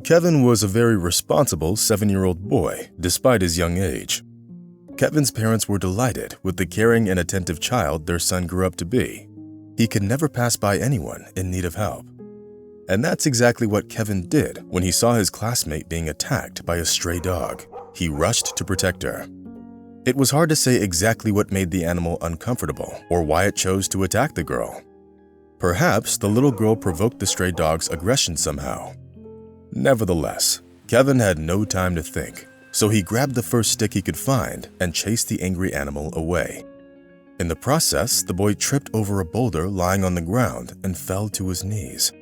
Kevin was a very responsible 7-year-old boy, despite his young age. Kevin's parents were delighted with the caring and attentive child their son grew up to be. He could never pass by anyone in need of help. And that's exactly what Kevin did when he saw his classmate being attacked by a stray dog. He rushed to protect her. It was hard to say exactly what made the animal uncomfortable or why it chose to attack the girl. Perhaps the little girl provoked the stray dog's aggression somehow. Nevertheless, Kevin had no time to think, so he grabbed the first stick he could find and chased the angry animal away. In the process, the boy tripped over a boulder lying on the ground and fell to his knees.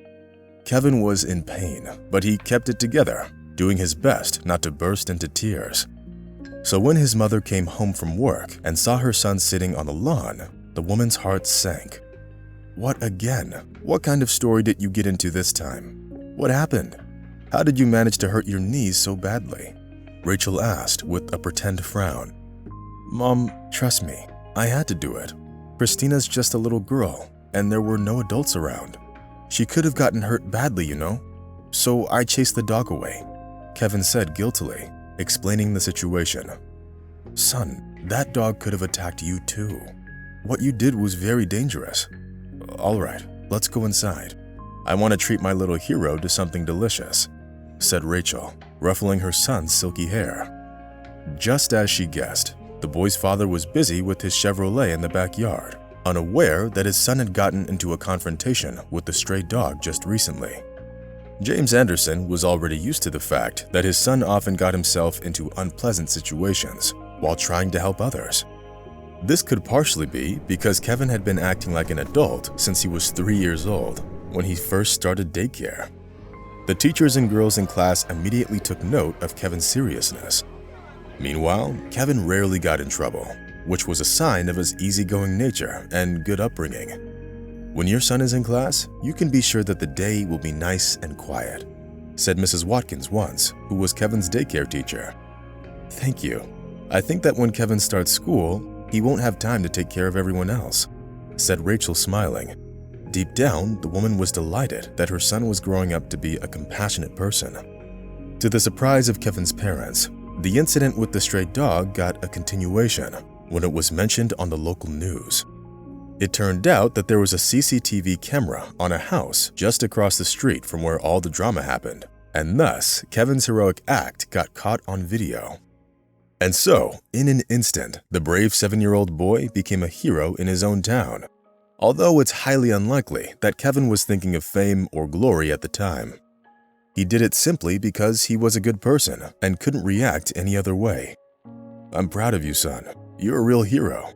Kevin was in pain, but he kept it together, doing his best not to burst into tears. So when his mother came home from work and saw her son sitting on the lawn, the woman's heart sank. What again? What kind of story did you get into this time? What happened? How did you manage to hurt your knees so badly? Rachel asked with a pretend frown. Mom, trust me, I had to do it. Christina's just a little girl, and there were no adults around. She could have gotten hurt badly, you know? So I chased the dog away, Kevin said guiltily, explaining the situation. Son, that dog could have attacked you too. What you did was very dangerous. All right, let's go inside. I want to treat my little hero to something delicious, said Rachel, ruffling her son's silky hair. Just as she guessed, the boy's father was busy with his Chevrolet in the backyard, unaware that his son had gotten into a confrontation with the stray dog just recently. James Anderson was already used to the fact that his son often got himself into unpleasant situations while trying to help others. This could partially be because Kevin had been acting like an adult since he was 3 years old when he first started daycare. The teachers and girls in class immediately took note of Kevin's seriousness. Meanwhile, Kevin rarely got in trouble, which was a sign of his easygoing nature and good upbringing. When your son is in class, you can be sure that the day will be nice and quiet, said Mrs. Watkins once, who was Kevin's daycare teacher. Thank you. I think that when Kevin starts school, he won't have time to take care of everyone else, said Rachel, smiling. Deep down, the woman was delighted that her son was growing up to be a compassionate person. To the surprise of Kevin's parents, the incident with the stray dog got a continuation when it was mentioned on the local news. It turned out that there was a CCTV camera on a house just across the street from where all the drama happened, and thus Kevin's heroic act got caught on video. And so, in an instant, the brave 7-year-old boy became a hero in his own town, although it's highly unlikely that Kevin was thinking of fame or glory at the time. He did it simply because he was a good person and couldn't react any other way. I'm proud of you, son. You're a real hero,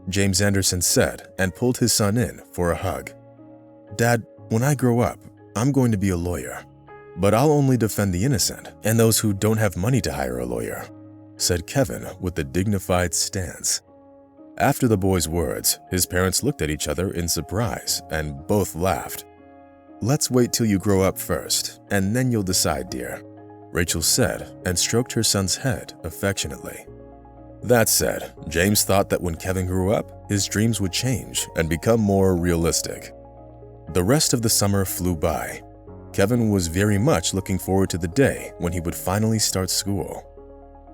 James Anderson said and pulled his son in for a hug. Dad, when I grow up, I'm going to be a lawyer, but I'll only defend the innocent and those who don't have money to hire a lawyer, said Kevin with a dignified stance. After the boy's words, his parents looked at each other in surprise and both laughed. Let's wait till you grow up first, and then you'll decide, dear, Rachel said and stroked her son's head affectionately. That said, James thought that when Kevin grew up, his dreams would change and become more realistic. The rest of the summer flew by. Kevin was very much looking forward to the day when he would finally start school.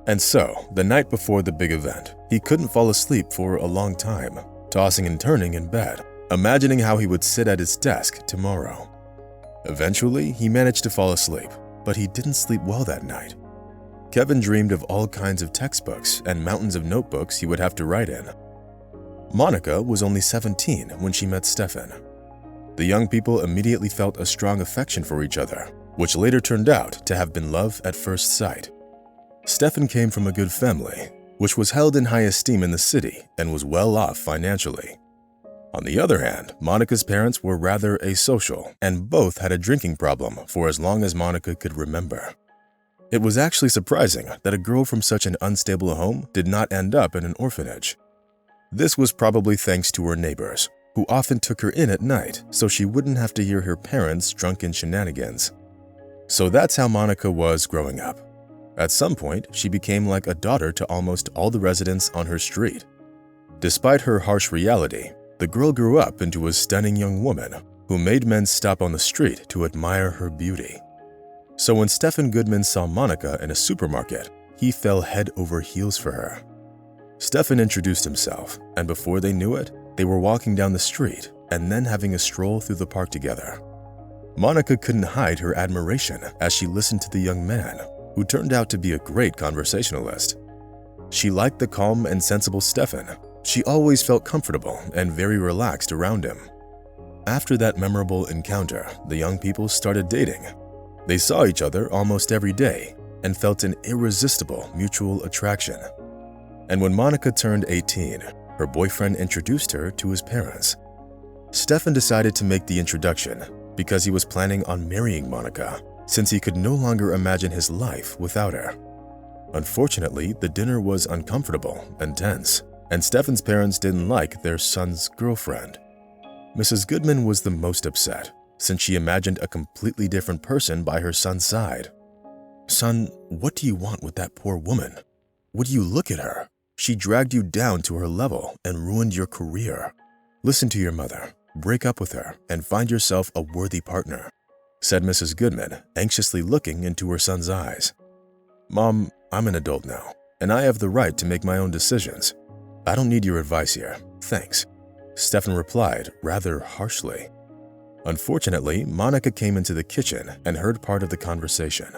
And so, the night before the big event, he couldn't fall asleep for a long time, tossing and turning in bed, imagining how he would sit at his desk tomorrow. Eventually, he managed to fall asleep, but he didn't sleep well that night. Kevin dreamed of all kinds of textbooks and mountains of notebooks he would have to write in. Monica was only 17 when she met Stefan. The young people immediately felt a strong affection for each other, which later turned out to have been love at first sight. Stefan came from a good family, which was held in high esteem in the city and was well off financially. On the other hand, Monica's parents were rather asocial, and both had a drinking problem for as long as Monica could remember. It was actually surprising that a girl from such an unstable home did not end up in an orphanage. This was probably thanks to her neighbors, who often took her in at night so she wouldn't have to hear her parents' drunken shenanigans. So that's how Monica was growing up. At some point, she became like a daughter to almost all the residents on her street. Despite her harsh reality, the girl grew up into a stunning young woman who made men stop on the street to admire her beauty. So when Stephen Goodman saw Monica in a supermarket, he fell head over heels for her. Stephen introduced himself, and before they knew it, they were walking down the street and then having a stroll through the park together. Monica couldn't hide her admiration as she listened to the young man, who turned out to be a great conversationalist. She liked the calm and sensible Stephen. She always felt comfortable and very relaxed around him. After that memorable encounter, the young people started dating. They saw each other almost every day and felt an irresistible mutual attraction. And when Monica turned 18, her boyfriend introduced her to his parents. Stephen decided to make the introduction because he was planning on marrying Monica, since he could no longer imagine his life without her. Unfortunately, the dinner was uncomfortable and tense, and Stephen's parents didn't like their son's girlfriend. Mrs. Goodman was the most upset, since she imagined a completely different person by her son's side. "Son, what do you want with that poor woman? Would you look at her? She dragged you down to her level and ruined your career. Listen to your mother, break up with her, and find yourself a worthy partner," said Mrs. Goodman, anxiously looking into her son's eyes. "Mom, I'm an adult now, and I have the right to make my own decisions. I don't need your advice here, thanks," Stephen replied rather harshly. Unfortunately, Monica came into the kitchen and heard part of the conversation.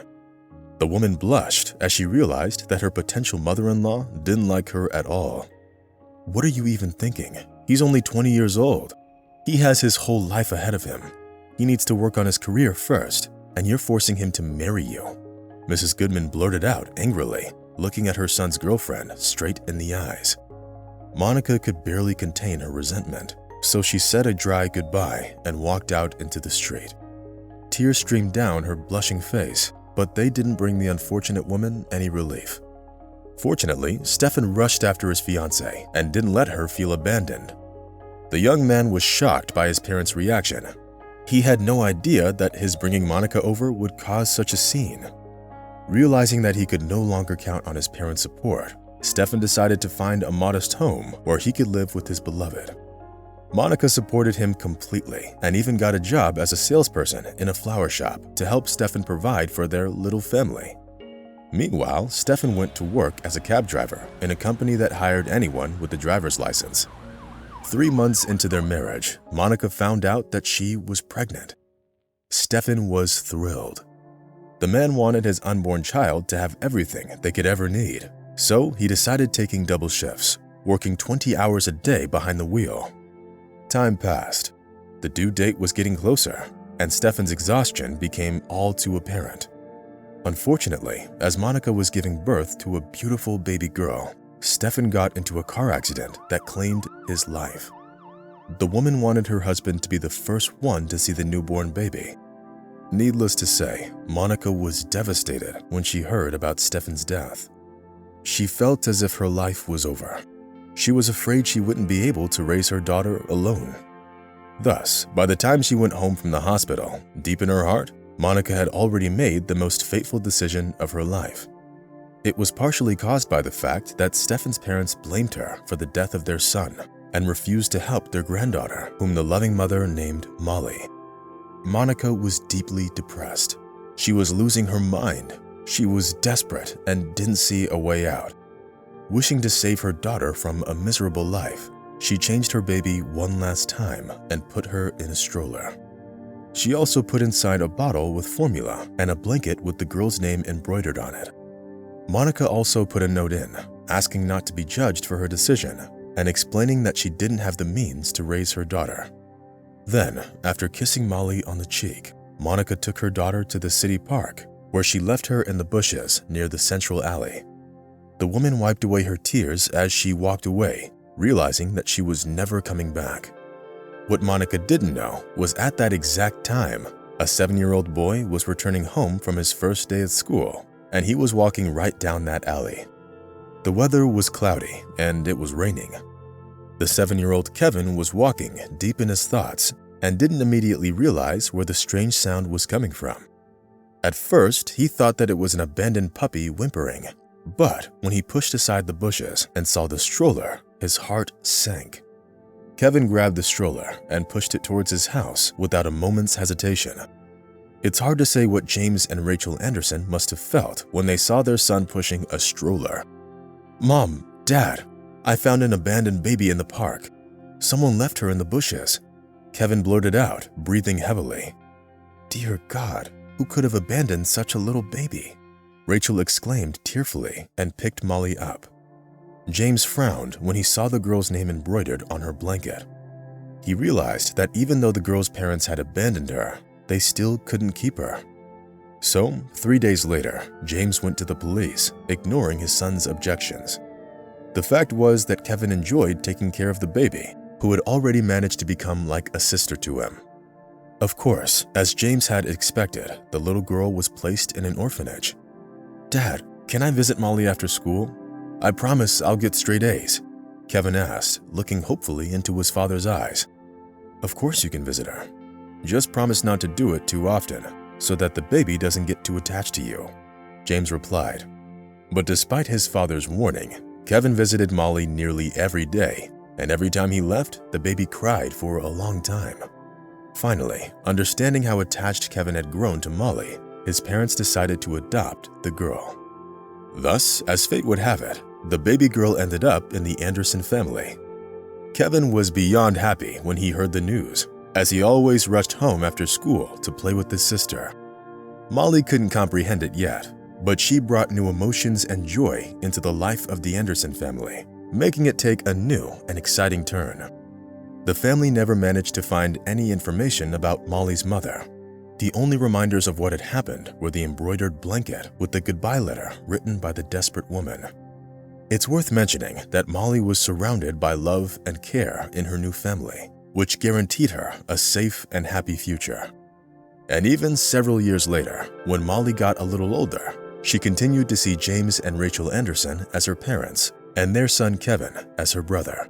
The woman blushed as she realized that her potential mother-in-law didn't like her at all. "What are you even thinking? He's only 20 years old. He has his whole life ahead of him. He needs to work on his career first, and you're forcing him to marry you," Mrs. Goodman blurted out angrily, looking at her son's girlfriend straight in the eyes. Monica could barely contain her resentment, so she said a dry goodbye and walked out into the street. Tears streamed down her blushing face, but they didn't bring the unfortunate woman any relief. Fortunately, Stephen rushed after his fiancée and didn't let her feel abandoned. The young man was shocked by his parents' reaction. He had no idea that his bringing Monica over would cause such a scene. Realizing that he could no longer count on his parents' support, Stephen decided to find a modest home where he could live with his beloved. Monica supported him completely and even got a job as a salesperson in a flower shop to help Stephen provide for their little family. Meanwhile, Stephen went to work as a cab driver in a company that hired anyone with a driver's license. 3 months into their marriage, Monica found out that she was pregnant. Stephen was thrilled. The man wanted his unborn child to have everything they could ever need, so he decided taking double shifts, working 20 hours a day behind the wheel. Time passed. The due date was getting closer, and Stephen's exhaustion became all too apparent. Unfortunately, as Monica was giving birth to a beautiful baby girl, Stephen got into a car accident that claimed his life. The woman wanted her husband to be the first one to see the newborn baby. Needless to say, Monica was devastated when she heard about Stephen's death. She felt as if her life was over. She was afraid she wouldn't be able to raise her daughter alone. Thus, by the time she went home from the hospital, deep in her heart, Monica had already made the most fateful decision of her life. It was partially caused by the fact that Stephen's parents blamed her for the death of their son and refused to help their granddaughter, whom the loving mother named Molly. Monica was deeply depressed. She was losing her mind. She was desperate and didn't see a way out. Wishing to save her daughter from a miserable life, she changed her baby one last time and put her in a stroller. She also put inside a bottle with formula and a blanket with the girl's name embroidered on it. Monica also put a note in, asking not to be judged for her decision and explaining that she didn't have the means to raise her daughter. Then, after kissing Molly on the cheek, Monica took her daughter to the city park, where she left her in the bushes near the central alley. The woman wiped away her tears as she walked away, realizing that she was never coming back. What Monica didn't know was at that exact time, a 7-year-old boy was returning home from his first day at school, and he was walking right down that alley. The weather was cloudy and it was raining. The 7-year-old Kevin was walking deep in his thoughts and didn't immediately realize where the strange sound was coming from. At first, he thought that it was an abandoned puppy whimpering, but when he pushed aside the bushes and saw the stroller, his heart sank. Kevin grabbed the stroller and pushed it towards his house without a moment's hesitation. It's hard to say what James and Rachel Anderson must have felt when they saw their son pushing a stroller. "Mom, Dad, I found an abandoned baby in the park. Someone left her in the bushes," Kevin blurted out, breathing heavily. "Dear God, who could have abandoned such a little baby?" Rachel exclaimed tearfully and picked Molly up. James frowned when he saw the girl's name embroidered on her blanket. He realized that even though the girl's parents had abandoned her, they still couldn't keep her. So, 3 days later, James went to the police, ignoring his son's objections. The fact was that Kevin enjoyed taking care of the baby, who had already managed to become like a sister to him. Of course, as James had expected, the little girl was placed in an orphanage. "Dad, can I visit Molly after school? I promise I'll get straight A's," Kevin asked, looking hopefully into his father's eyes. "Of course you can visit her. Just promise not to do it too often, so that the baby doesn't get too attached to you," James replied. But despite his father's warning, Kevin visited Molly nearly every day, and every time he left, the baby cried for a long time. Finally, understanding how attached Kevin had grown to Molly, his parents decided to adopt the girl. Thus, as fate would have it, the baby girl ended up in the Anderson family. Kevin was beyond happy when he heard the news, as he always rushed home after school to play with his sister. Molly couldn't comprehend it yet, but she brought new emotions and joy into the life of the Anderson family, making it take a new and exciting turn. The family never managed to find any information about Molly's mother. The only reminders of what had happened were the embroidered blanket with the goodbye letter written by the desperate woman. It's worth mentioning that Molly was surrounded by love and care in her new family, which guaranteed her a safe and happy future. And even several years later, when Molly got a little older, she continued to see James and Rachel Anderson as her parents and their son Kevin as her brother.